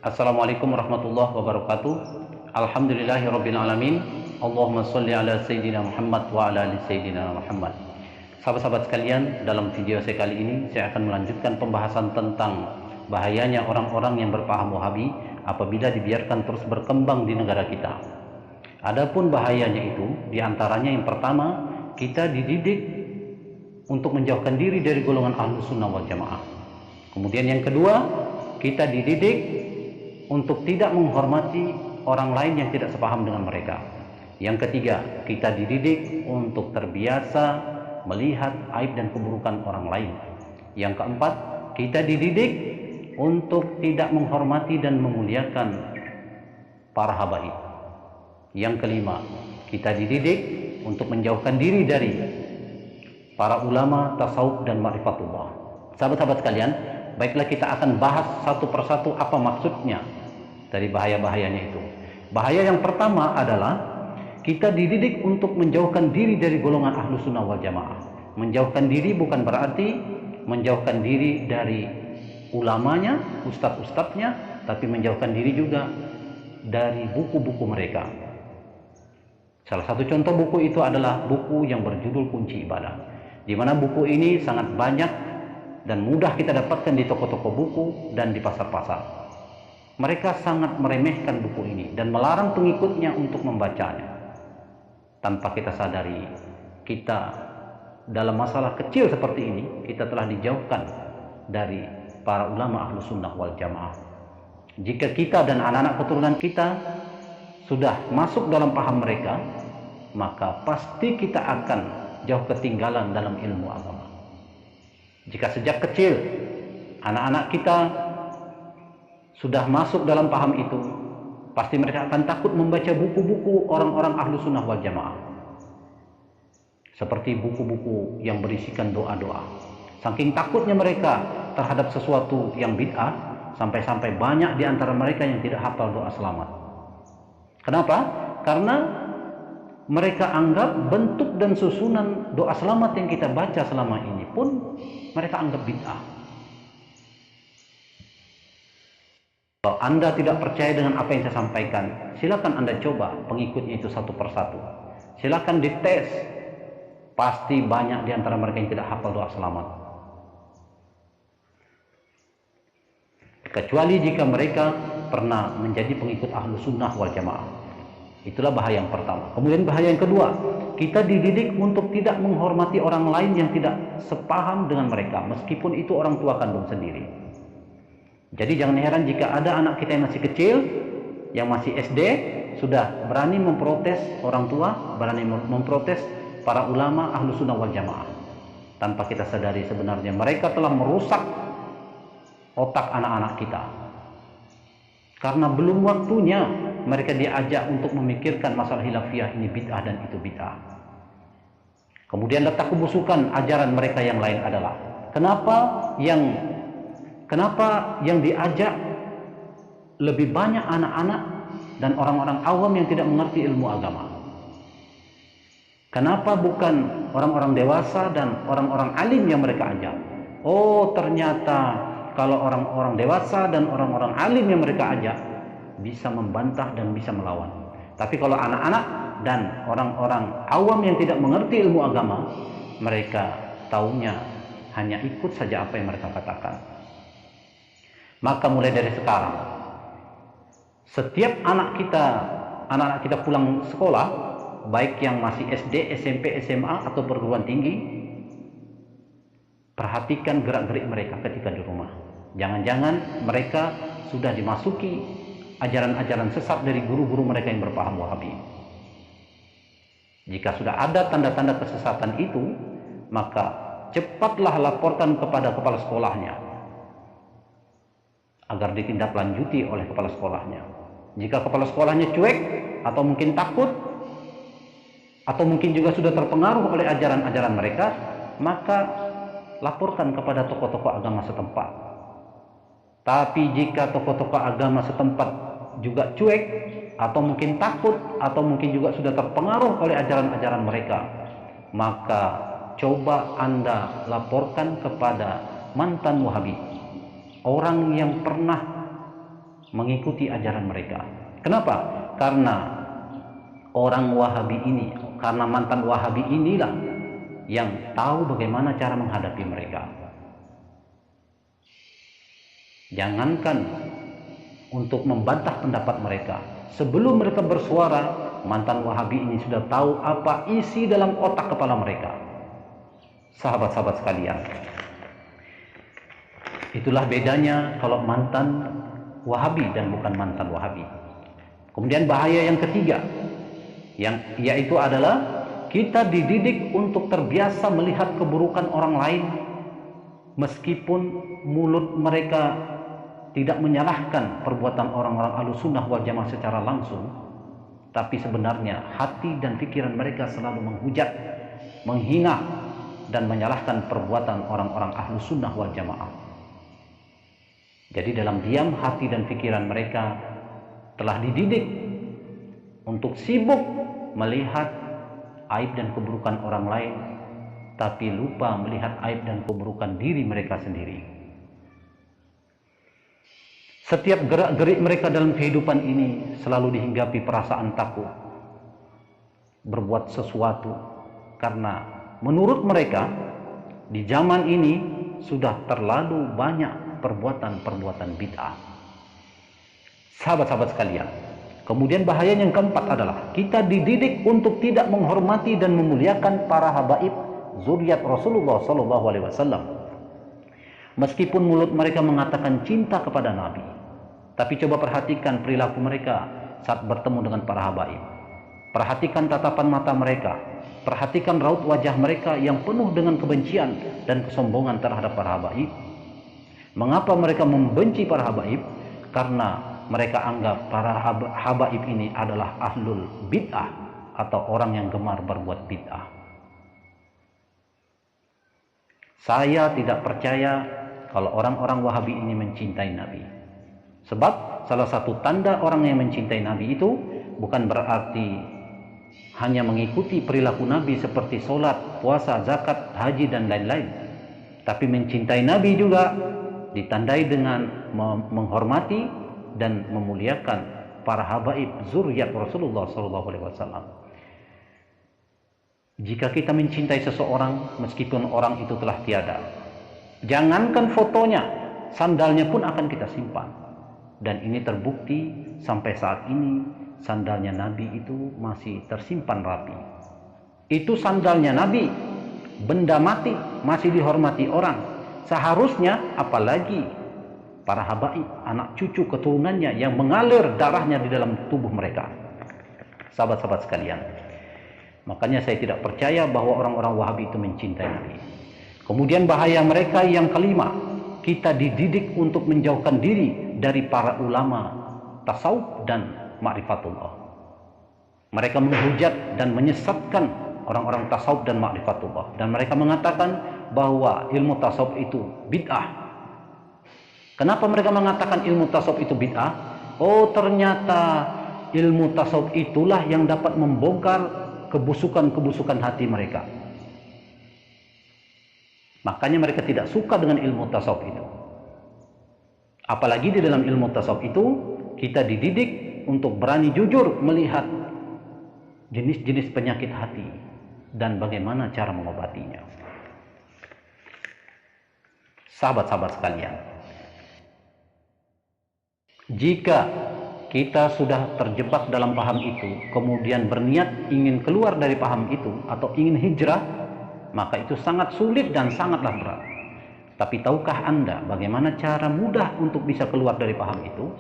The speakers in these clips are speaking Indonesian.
Assalamualaikum warahmatullahi wabarakatuh. Alhamdulillahirabbil alamin. Allahumma shalli ala sayyidina Muhammad wa ala ali sayyidina Muhammad. Sahabat-sahabat sekalian, dalam video saya kali ini saya akan melanjutkan pembahasan tentang bahayanya orang-orang yang berpaham Wahabi apabila dibiarkan terus berkembang di negara kita. Adapun bahayanya itu diantaranya yang pertama, kita dididik untuk menjauhkan diri dari golongan Ahlus Sunnah wal Jamaah. Kemudian yang kedua, kita dididik untuk tidak menghormati orang lain yang tidak sepaham dengan mereka. Yang ketiga, kita dididik untuk terbiasa melihat aib dan keburukan orang lain. Yang keempat, kita dididik untuk tidak menghormati dan memuliakan para habaib. Yang kelima, kita dididik untuk menjauhkan diri dari para ulama tasawuf dan ma'rifatullah. Sahabat-sahabat sekalian, baiklah kita akan bahas satu persatu apa maksudnya dari bahaya-bahayanya itu. Bahaya yang pertama adalah kita dididik untuk menjauhkan diri dari golongan Ahlus Sunnah wal Jamaah. Menjauhkan diri bukan berarti menjauhkan diri dari ulamanya, ustadz-ustadznya, tapi menjauhkan diri juga dari buku-buku mereka. Salah satu contoh buku itu adalah buku yang berjudul Kunci Ibadah, di mana buku ini sangat banyak dan mudah kita dapatkan di toko-toko buku dan di pasar-pasar. Mereka sangat meremehkan buku ini dan melarang pengikutnya untuk membacanya. Tanpa kita sadari, kita dalam masalah kecil seperti ini, kita telah dijauhkan dari para ulama Ahlus Sunnah wal Jamaah. Jika kita dan anak-anak keturunan kita sudah masuk dalam paham mereka, maka pasti kita akan jauh ketinggalan dalam ilmu agama. Jika sejak kecil anak-anak kita sudah masuk dalam paham itu, pasti mereka akan takut membaca buku-buku orang-orang Ahlus Sunnah wal Jamaah, seperti buku-buku yang berisikan doa-doa. Saking takutnya mereka terhadap sesuatu yang bid'ah, sampai-sampai banyak di antara mereka yang tidak hafal doa selamat. Kenapa? Karena mereka anggap bentuk dan susunan doa selamat yang kita baca selama ini pun mereka anggap bid'ah. Kalau Anda tidak percaya dengan apa yang saya sampaikan, silakan Anda coba pengikutnya itu satu persatu. Silakan dites. Pasti banyak di antara mereka yang tidak hafal doa selamat. Kecuali jika mereka pernah menjadi pengikut Ahlus Sunnah wal Jamaah. Itulah bahaya yang pertama. Kemudian bahaya yang kedua, kita dididik untuk tidak menghormati orang lain yang tidak sepaham dengan mereka, meskipun itu orang tua kandung sendiri. Jadi jangan heran jika ada anak kita yang masih kecil, yang masih SD, sudah berani memprotes orang tua, berani memprotes para ulama Ahlus Sunnah wal Jamaah. Tanpa kita sadari sebenarnya mereka telah merusak otak anak-anak kita. Karena belum waktunya mereka diajak untuk memikirkan masalah hilafiyah ini bid'ah dan itu bid'ah. Kemudian letak kebusukan ajaran mereka yang lain adalah Kenapa yang diajak lebih banyak anak-anak dan orang-orang awam yang tidak mengerti ilmu agama? Kenapa bukan orang-orang dewasa dan orang-orang alim yang mereka ajak? Oh, ternyata kalau orang-orang dewasa dan orang-orang alim yang mereka ajak bisa membantah dan bisa melawan. Tapi kalau anak-anak dan orang-orang awam yang tidak mengerti ilmu agama, mereka taunya hanya ikut saja apa yang mereka katakan. Maka mulai dari sekarang, setiap anak kita pulang sekolah, baik yang masih SD, SMP, SMA atau perguruan tinggi, perhatikan gerak-gerik mereka ketika di rumah. Jangan-jangan mereka sudah dimasuki ajaran-ajaran sesat dari guru-guru mereka yang berpaham Wahabi. Jika sudah ada tanda-tanda kesesatan itu, maka cepatlah laporkan kepada kepala sekolahnya agar ditindaklanjuti oleh kepala sekolahnya. Jika kepala sekolahnya cuek atau mungkin takut atau mungkin juga sudah terpengaruh oleh ajaran-ajaran mereka, maka laporkan kepada tokoh-tokoh agama setempat. Tapi jika tokoh-tokoh agama setempat juga cuek atau mungkin takut atau mungkin juga sudah terpengaruh oleh ajaran-ajaran mereka, maka coba Anda laporkan kepada mantan Wahabi, orang yang pernah mengikuti ajaran mereka. Kenapa? Karena orang Wahabi ini, karena mantan Wahabi inilah yang tahu bagaimana cara menghadapi mereka. Jangankan untuk membantah pendapat mereka, sebelum mereka bersuara, mantan Wahabi ini sudah tahu apa isi dalam otak kepala mereka. Sahabat-sahabat sekalian, itulah bedanya kalau mantan Wahabi dan bukan mantan Wahabi. Kemudian bahaya yang ketiga, yaitu adalah kita dididik untuk terbiasa melihat keburukan orang lain, meskipun mulut mereka tidak menyalahkan perbuatan orang-orang Ahlussunnah wal Jamaah secara langsung, tapi sebenarnya hati dan pikiran mereka selalu menghujat, menghina, dan menyalahkan perbuatan orang-orang Ahlussunnah wal Jamaah. Jadi dalam diam hati dan pikiran mereka telah dididik untuk sibuk melihat aib dan keburukan orang lain, tapi lupa melihat aib dan keburukan diri mereka sendiri. Setiap gerak-gerik mereka dalam kehidupan ini selalu dihinggapi perasaan takut berbuat sesuatu, karena menurut mereka di zaman ini sudah terlalu banyak perbuatan-perbuatan bid'ah. Sahabat-sahabat sekalian, kemudian bahaya yang keempat adalah kita dididik untuk tidak menghormati dan memuliakan para habaib zuriat Rasulullah SAW. Meskipun mulut mereka mengatakan cinta kepada Nabi, tapi coba perhatikan perilaku mereka saat bertemu dengan para habaib. Perhatikan tatapan mata mereka, perhatikan raut wajah mereka yang penuh dengan kebencian dan kesombongan terhadap para habaib. Mengapa mereka membenci para habaib? Karena mereka anggap para habaib ini adalah ahlul bid'ah atau orang yang gemar berbuat bid'ah. Saya tidak percaya kalau orang-orang Wahabi ini mencintai Nabi. Sebab salah satu tanda orang yang mencintai Nabi itu bukan berarti hanya mengikuti perilaku Nabi seperti sholat, puasa, zakat, haji, dan lain-lain. Tapi mencintai Nabi juga ditandai dengan menghormati dan memuliakan para habaib zuriat Rasulullah SAW. Jika kita mencintai seseorang meskipun orang itu telah tiada, jangankan fotonya, sandalnya pun akan kita simpan. Dan ini terbukti sampai saat ini sandalnya Nabi itu masih tersimpan rapi. Itu sandalnya Nabi, benda mati, masih dihormati orang. Seharusnya apalagi para habaib, anak cucu keturunannya yang mengalir darahnya di dalam tubuh mereka. Sahabat-sahabat sekalian, makanya saya tidak percaya bahwa orang-orang Wahabi itu mencintai Nabi. Kemudian bahaya mereka yang kelima, kita dididik untuk menjauhkan diri dari para ulama tasawuf dan ma'rifatullah. Mereka menghujat dan menyesatkan orang-orang tasawuf dan ma'rifatullah, dan mereka mengatakan bahwa ilmu tasawuf itu bid'ah. Kenapa mereka mengatakan ilmu tasawuf itu bid'ah? Oh, ternyata ilmu tasawuf itulah yang dapat membongkar kebusukan-kebusukan hati mereka. Makanya mereka tidak suka dengan ilmu tasawuf itu. Apalagi di dalam ilmu tasawuf itu kita dididik untuk berani jujur melihat jenis-jenis penyakit hati dan bagaimana cara mengobatinya. Sahabat-sahabat sekalian, jika kita sudah terjebak dalam paham itu, kemudian berniat ingin keluar dari paham itu atau ingin hijrah, maka itu sangat sulit dan sangatlah berat. Tapi tahukah Anda bagaimana cara mudah untuk bisa keluar dari paham itu?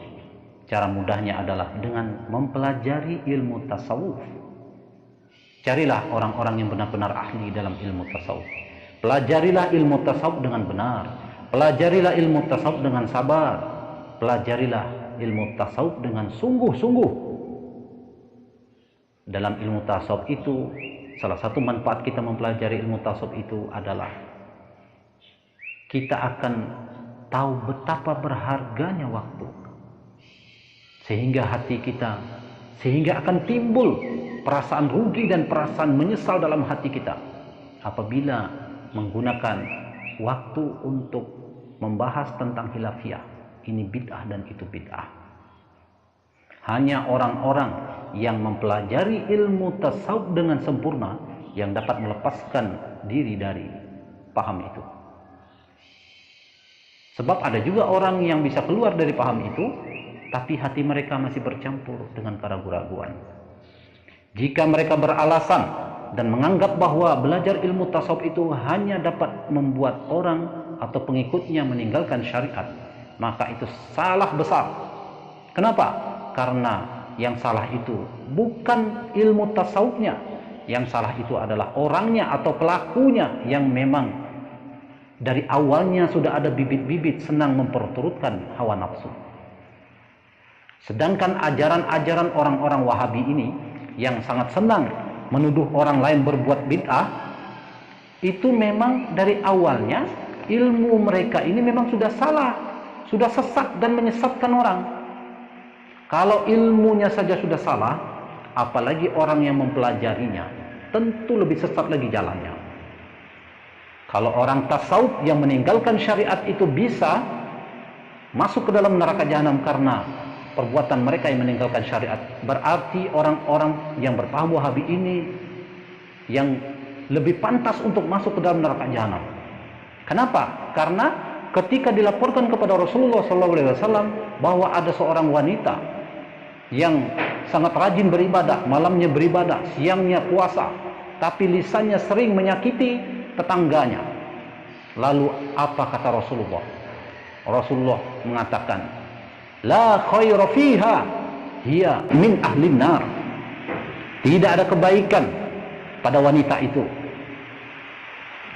Cara mudahnya adalah dengan mempelajari ilmu tasawuf. Carilah orang-orang yang benar-benar ahli dalam ilmu tasawuf. Pelajarilah ilmu tasawuf dengan benar. Pelajarilah ilmu tasawuf dengan sabar. Pelajarilah ilmu tasawuf dengan sungguh-sungguh. Dalam ilmu tasawuf itu, salah satu manfaat kita mempelajari ilmu tasawuf itu adalah kita akan tahu betapa berharganya waktu. Sehingga hati kita, sehingga akan timbul perasaan rugi dan perasaan menyesal dalam hati kita apabila menggunakan waktu untuk membahas tentang khilafiyah. Ini bid'ah dan itu bid'ah. Hanya orang-orang yang mempelajari ilmu tasawuf dengan sempurna yang dapat melepaskan diri dari paham itu. Sebab ada juga orang yang bisa keluar dari paham itu, tapi hati mereka masih bercampur dengan keraguan-keraguan. Jika mereka beralasan dan menganggap bahwa belajar ilmu tasawuf itu hanya dapat membuat orang atau pengikutnya meninggalkan syariat, maka itu salah besar. Kenapa? Karena yang salah itu bukan ilmu tasawufnya, yang salah itu adalah orangnya atau pelakunya yang memang dari awalnya sudah ada bibit-bibit senang memperturutkan hawa nafsu. Sedangkan ajaran-ajaran orang-orang Wahabi ini yang sangat senang menuduh orang lain berbuat bid'ah, itu memang dari awalnya ilmu mereka ini memang sudah salah, sudah sesat dan menyesatkan orang. Kalau ilmunya saja sudah salah, apalagi orang yang mempelajarinya, tentu lebih sesat lagi jalannya. Kalau orang tasawuf yang meninggalkan syariat itu bisa masuk ke dalam neraka jahanam karena perbuatan mereka yang meninggalkan syariat, berarti orang-orang yang berpaham Wahabi ini yang lebih pantas untuk masuk ke dalam neraka jahanam. Kenapa? Karena ketika dilaporkan kepada Rasulullah SAW bahwa ada seorang wanita yang sangat rajin beribadah, malamnya beribadah, siangnya puasa, tapi lisannya sering menyakiti tetangganya. Lalu apa kata Rasulullah? Rasulullah mengatakan, la khaira fiha, hiya min ahlin nar. Tidak ada kebaikan pada wanita itu,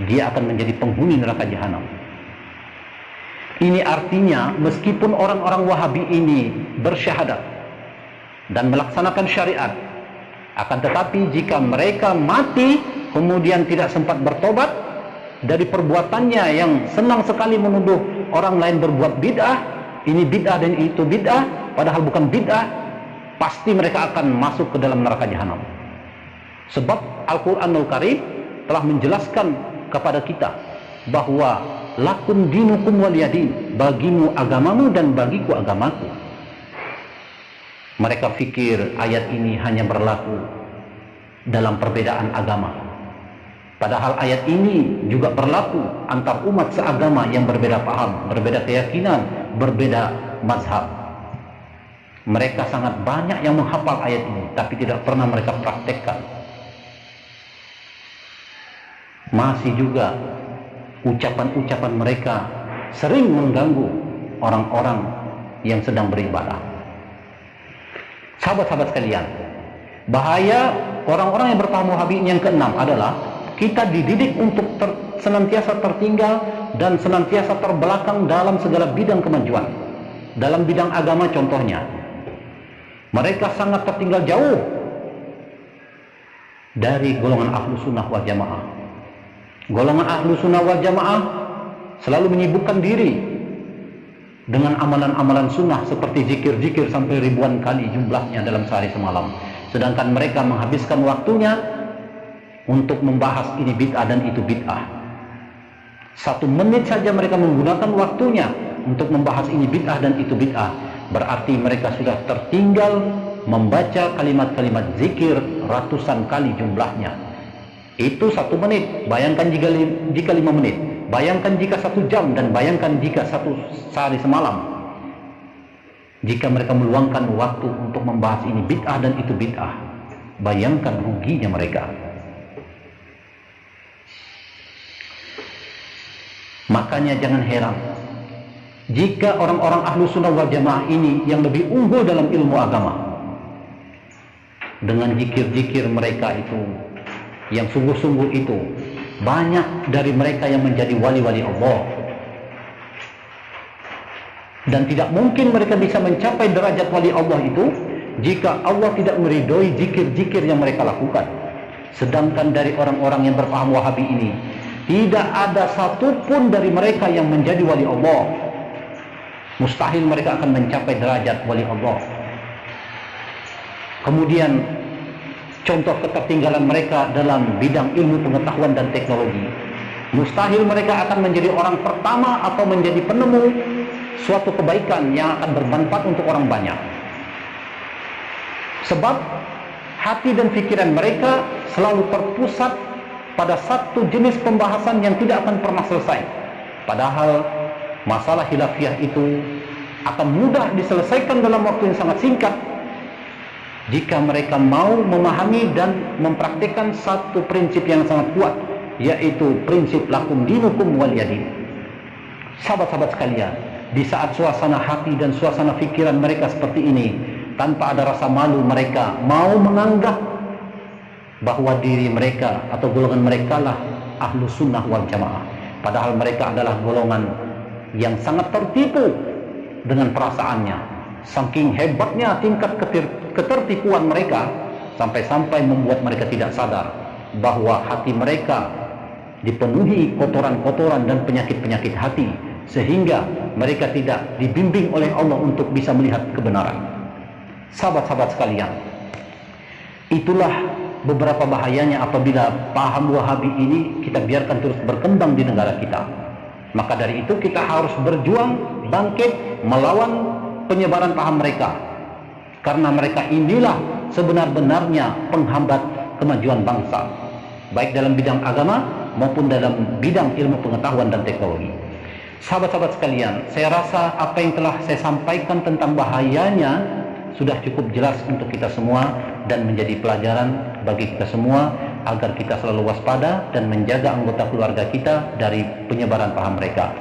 dia akan menjadi penghuni neraka jahanam. Ini artinya meskipun orang-orang Wahabi ini bersyahadat dan melaksanakan syariat, akan tetapi jika mereka mati kemudian tidak sempat bertobat dari perbuatannya yang senang sekali menuduh orang lain berbuat bid'ah, ini bid'ah dan itu bid'ah, padahal bukan bid'ah, pasti mereka akan masuk ke dalam neraka jahanam. Sebab Al-Quranul Karim telah menjelaskan kepada kita bahwa lakum dinukum waliyadin, bagimu agamamu dan bagiku agamaku. Mereka fikir ayat ini hanya berlaku dalam perbedaan agama, padahal ayat ini juga berlaku antar umat seagama yang berbeda paham, berbeda keyakinan, berbeda mazhab. Mereka sangat banyak yang menghafal ayat ini, tapi tidak pernah mereka praktekkan. Masih juga ucapan-ucapan mereka sering mengganggu orang-orang yang sedang beribadah. Sahabat-sahabat sekalian, bahaya orang-orang yang berpaham Wahabi yang keenam adalah kita dididik untuk senantiasa tertinggal dan senantiasa terbelakang dalam segala bidang kemajuan. Dalam bidang agama contohnya, mereka sangat tertinggal jauh dari golongan ahlu sunnah wal jamaah. Golongan ahlu sunnah wal jamaah selalu menyibukkan diri dengan amalan-amalan sunnah seperti zikir-zikir sampai ribuan kali jumlahnya dalam sehari semalam. Sedangkan mereka menghabiskan waktunya untuk membahas ini bid'ah dan itu bid'ah. 1 menit saja mereka menggunakan waktunya untuk membahas ini bid'ah dan itu bid'ah, berarti mereka sudah tertinggal membaca kalimat-kalimat zikir ratusan kali jumlahnya. Itu 1 menit, bayangkan jika 5 menit, bayangkan jika 1 jam, dan bayangkan jika 1 sehari semalam. Jika mereka meluangkan waktu untuk membahas ini bid'ah dan itu bid'ah, bayangkan ruginya mereka. Makanya jangan heran jika orang-orang ahlu sunnah wal jamaah ini yang lebih unggul dalam ilmu agama, dengan zikir-zikir mereka itu yang sungguh-sungguh itu, banyak dari mereka yang menjadi wali-wali Allah. Dan tidak mungkin mereka bisa mencapai derajat wali Allah itu jika Allah tidak meridhoi zikir-zikir yang mereka lakukan. Sedangkan dari orang-orang yang berpaham Wahabi ini, tidak ada satupun dari mereka yang menjadi wali Allah. Mustahil mereka akan mencapai derajat wali Allah. Kemudian contoh ketertinggalan mereka dalam bidang ilmu pengetahuan dan teknologi, mustahil mereka akan menjadi orang pertama atau menjadi penemu suatu kebaikan yang akan bermanfaat untuk orang banyak. Sebab hati dan pikiran mereka selalu terpusat pada satu jenis pembahasan yang tidak akan pernah selesai. Padahal masalah khilafiyah itu akan mudah diselesaikan dalam waktu yang sangat singkat jika mereka mau memahami dan mempraktikkan satu prinsip yang sangat kuat, yaitu prinsip lakum dinukum waliyadin. Sahabat-sahabat sekalian, di saat suasana hati dan suasana pikiran mereka seperti ini, tanpa ada rasa malu, mereka mau menganggap bahwa diri mereka atau golongan mereka lah ahlu sunnah wal jamaah. Padahal mereka adalah golongan yang sangat tertipu dengan perasaannya. Saking hebatnya tingkat ketertipuan mereka, sampai-sampai membuat mereka tidak sadar bahwa hati mereka dipenuhi kotoran-kotoran dan penyakit-penyakit hati, sehingga mereka tidak dibimbing oleh Allah untuk bisa melihat kebenaran. Sahabat-sahabat sekalian, itulah beberapa bahayanya apabila paham Wahabi ini kita biarkan terus berkembang di negara kita. Maka dari itu kita harus berjuang, bangkit, melawan penyebaran paham mereka. Karena mereka inilah sebenar-benarnya penghambat kemajuan bangsa, baik dalam bidang agama maupun dalam bidang ilmu pengetahuan dan teknologi. Sahabat-sahabat sekalian, saya rasa apa yang telah saya sampaikan tentang bahayanya sudah cukup jelas untuk kita semua dan menjadi pelajaran bagi kita semua agar kita selalu waspada dan menjaga anggota keluarga kita dari penyebaran paham mereka.